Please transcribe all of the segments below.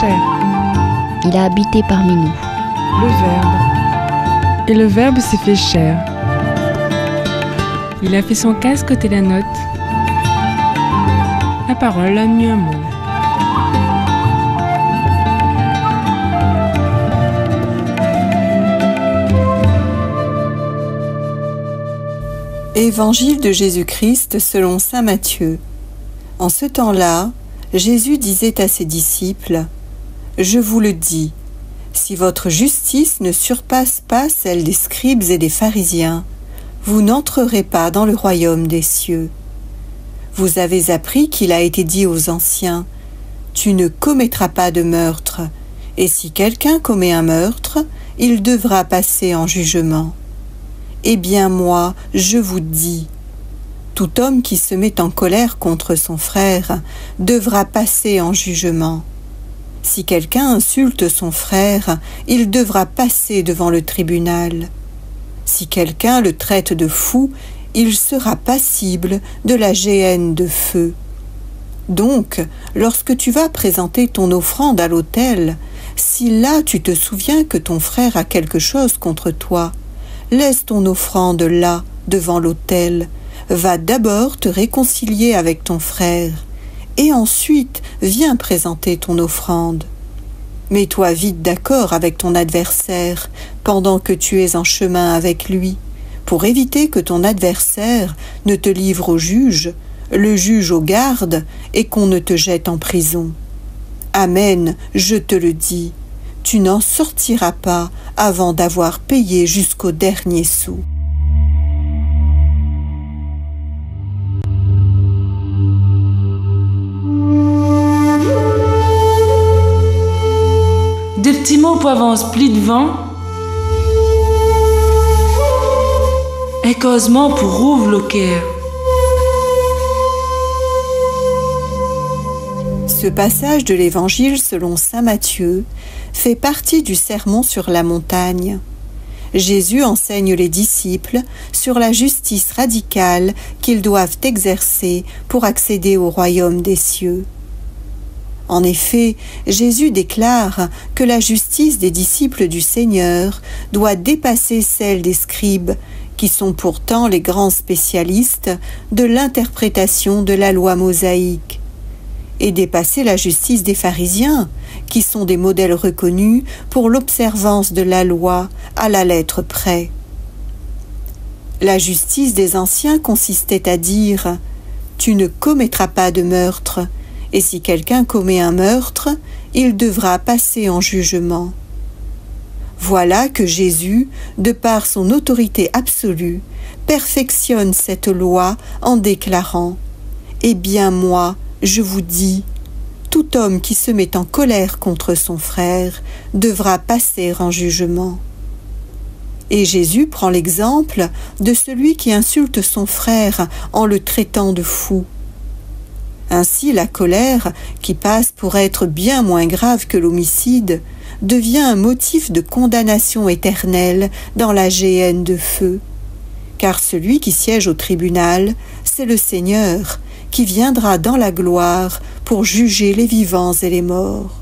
chair. Il a habité parmi nous. Le Verbe. Et le Verbe s'est fait chair. Il a fait son casque côté la note. La parole a mis un mot. Évangile de Jésus-Christ selon saint Matthieu. En ce temps-là, Jésus disait à ses disciples : « Je vous le dis, si votre justice ne surpasse pas celle des scribes et des pharisiens, vous n'entrerez pas dans le royaume des cieux. Vous avez appris qu'il a été dit aux anciens : Tu ne commettras pas de meurtre, et si quelqu'un commet un meurtre, il devra passer en jugement. Eh bien moi, je vous dis, tout homme qui se met en colère contre son frère devra passer en jugement. Si quelqu'un insulte son frère, il devra passer devant le tribunal. Si quelqu'un le traite de fou, il sera passible de la géhenne de feu. Donc, lorsque tu vas présenter ton offrande à l'autel, si là tu te souviens que ton frère a quelque chose contre toi, laisse ton offrande là, devant l'autel, va d'abord te réconcilier avec ton frère, et ensuite viens présenter ton offrande. Mets-toi vite d'accord avec ton adversaire pendant que tu es en chemin avec lui, pour éviter que ton adversaire ne te livre au juge, le juge aux gardes, et qu'on ne te jette en prison. Amen, je te le dis, tu n'en sortiras pas avant d'avoir payé jusqu'au dernier sou. Des petits mots pour avance pli devant. Et causement pour rouvre le cœur. Ce passage de l'Évangile selon saint Matthieu fait partie du sermon sur la montagne. Jésus enseigne les disciples sur la justice radicale qu'ils doivent exercer pour accéder au royaume des cieux. En effet, Jésus déclare que la justice des disciples du Seigneur doit dépasser celle des scribes, qui sont pourtant les grands spécialistes de l'interprétation de la loi mosaïque, et dépasser la justice des pharisiens, qui sont des modèles reconnus pour l'observance de la loi à la lettre près. La justice des anciens consistait à dire « Tu ne commettras pas de meurtre », et si quelqu'un commet un meurtre, il devra passer en jugement. Voilà que Jésus, de par son autorité absolue, perfectionne cette loi en déclarant « Eh bien moi, je vous dis, tout homme qui se met en colère contre son frère devra passer en jugement. » Et Jésus prend l'exemple de celui qui insulte son frère en le traitant de fou. Ainsi, la colère, qui passe pour être bien moins grave que l'homicide, devient un motif de condamnation éternelle dans la géhenne de feu. Car celui qui siège au tribunal, c'est le Seigneur, qui viendra dans la gloire pour juger les vivants et les morts.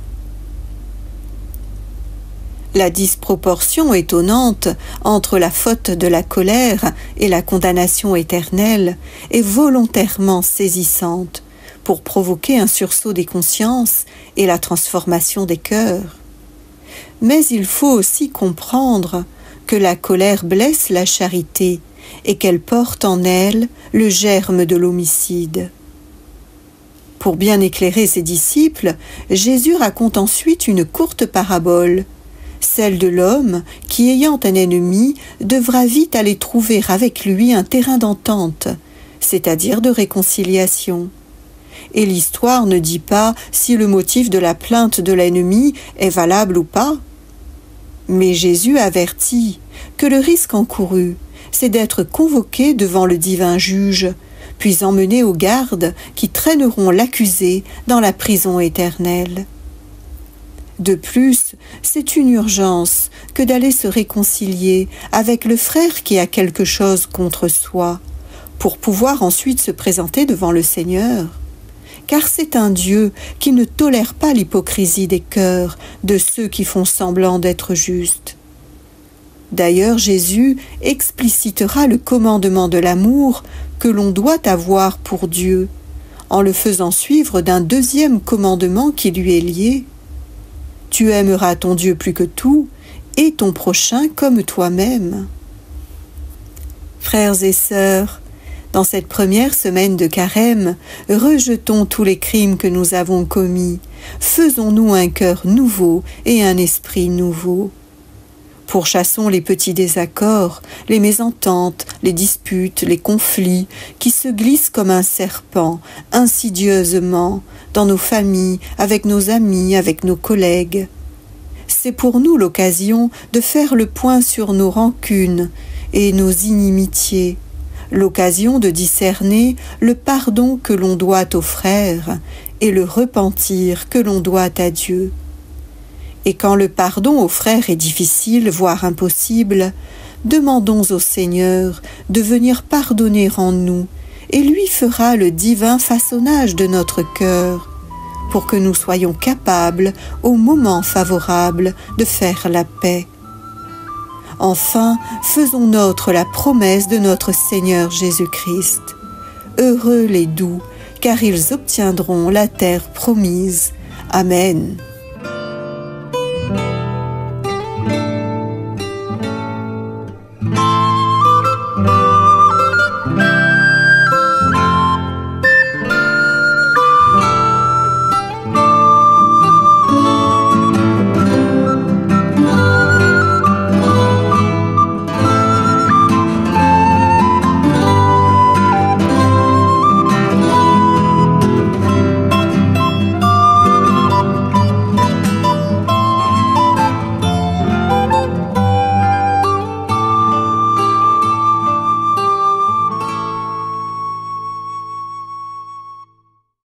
La disproportion étonnante entre la faute de la colère et la condamnation éternelle est volontairement saisissante, pour provoquer un sursaut des consciences et la transformation des cœurs. Mais il faut aussi comprendre que la colère blesse la charité et qu'elle porte en elle le germe de l'homicide. Pour bien éclairer ses disciples, Jésus raconte ensuite une courte parabole, celle de l'homme qui, ayant un ennemi, devra vite aller trouver avec lui un terrain d'entente, c'est-à-dire de réconciliation. Et l'histoire ne dit pas si le motif de la plainte de l'ennemi est valable ou pas. Mais Jésus avertit que le risque encouru, c'est d'être convoqué devant le divin juge, puis emmené aux gardes qui traîneront l'accusé dans la prison éternelle. De plus, c'est une urgence que d'aller se réconcilier avec le frère qui a quelque chose contre soi, pour pouvoir ensuite se présenter devant le Seigneur. car c'est un Dieu qui ne tolère pas l'hypocrisie des cœurs de ceux qui font semblant d'être justes. D'ailleurs, Jésus explicitera le commandement de l'amour que l'on doit avoir pour Dieu, en le faisant suivre d'un deuxième commandement qui lui est lié. Tu aimeras ton Dieu plus que tout, et ton prochain comme toi-même. Frères et sœurs, dans cette première semaine de Carême, rejetons tous les crimes que nous avons commis, faisons-nous un cœur nouveau et un esprit nouveau. Pourchassons les petits désaccords, les mésententes, les disputes, les conflits qui se glissent comme un serpent, insidieusement, dans nos familles, avec nos amis, avec nos collègues. C'est pour nous l'occasion de faire le point sur nos rancunes et nos inimitiés, l'occasion de discerner le pardon que l'on doit aux frères et le repentir que l'on doit à Dieu. Et quand le pardon aux frères est difficile, voire impossible, demandons au Seigneur de venir pardonner en nous, et lui fera le divin façonnage de notre cœur, pour que nous soyons capables, au moment favorable, de faire la paix. Enfin, faisons nôtre la promesse de notre Seigneur Jésus-Christ. Heureux les doux, car ils obtiendront la terre promise. Amen.